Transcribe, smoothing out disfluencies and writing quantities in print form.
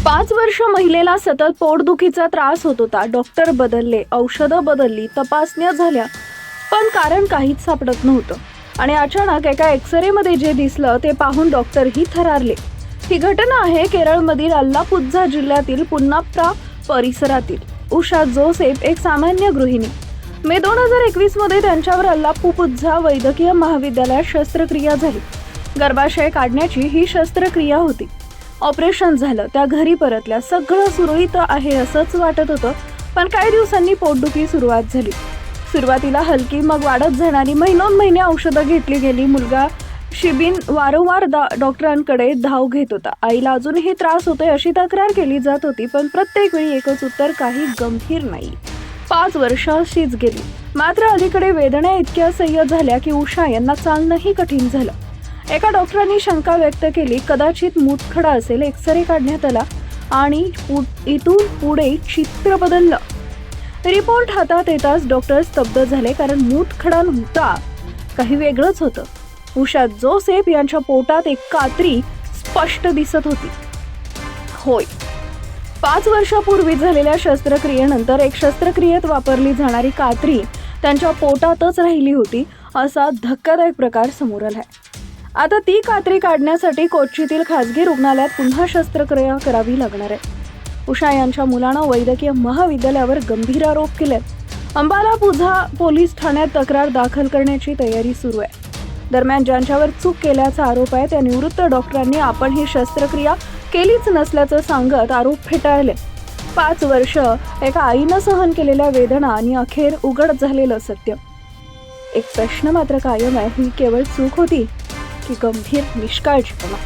5 वर्ष महिलेला सतत पोटदुखीचा त्रास होत होता. डॉक्टर बदलले, औषधं बदलली, तपासण्या झाल्या, पण कारण काहीच सापडत नव्हतं. आणि अचानक एका एक्सरेमध्ये जे दिसलं ते पाहून डॉक्टरही थरारले. ही घटना आहे केरळमधील अल्लापुझा जिल्ह्यातील पुन्नाप्रा परिसरातील. उषा जोसेफ एक सामान्य गृहिणी. मे 2021 मध्ये त्यांच्यावर अल्लापुझा वैद्यकीय महाविद्यालयात शस्त्रक्रिया झाली. गर्भाशय काढण्याची ही शस्त्रक्रिया होती. ऑपरेशन झालं, त्या घरी परतल्या. सगळं सुरळीत आहे असंच वाटत होतं, पण काही दिवसांनी पोटदुखी सुरुवात झाली. सुरुवातीला हलकी, मग वाढत जाणारी. महिने औषधं घेतली गेली. मुलगा शिबिन वारंवार डॉक्टरांकडे धाव घेत होता. आईला अजूनही त्रास होतोय अशी तक्रार केली जात होती, पण प्रत्येक वेळी एकच उत्तर, काही गंभीर नाही. 5 वर्ष अशीच गेली. मात्र अलीकडे वेदना इतक्या सह्य झाल्या की उषा यांना चालणंही कठीण झालं. एका डॉक्टरांनी शंका व्यक्त केली, कदाचित मूतखडा असेल. एक्सरे काढण्यात आला आणि इथून पुढे चित्र बदललं. रिपोर्ट हातात येताच डॉक्टर स्तब्ध झाले, कारण मूतखडा नव्हता, काही वेगळंच होतं. उषा जोसेफ यांच्या पोटात एक कात्री स्पष्ट दिसत होती. होय, 5 वर्षापूर्वी झालेल्या शस्त्रक्रियेनंतर एक शस्त्रक्रियेत वापरली जाणारी कात्री त्यांच्या पोटातच राहिली होती. असा धक्कादायक प्रकार समोर आलाय. आता ती कात्री काढण्यासाठी कोच्चीतील खासगी रुग्णालयात पुन्हा शस्त्रक्रिया करावी लागणार आहे. उषा यांच्या मुलानं वैद्यकीय महाविद्यालयावर गंभीर आरोप केले. अल्लापुझा पोलीस ठाण्यात तक्रार दाखल करण्याची तयारी सुरू आहे. दरम्यान ज्यांच्यावर चूक केल्याचा आरोप आहे त्या निवृत्त डॉक्टरांनी आपण ही शस्त्रक्रिया केलीच नसल्याचं सांगत आरोप फेटाळले. 5 वर्ष एका आईनं सहन केलेल्या वेदना आणि अखेर उघड झालेलं सत्य. एक प्रश्न मात्र कायम आहे, ही केवळ चूक होती की गंभीर निष्काळजीपणा?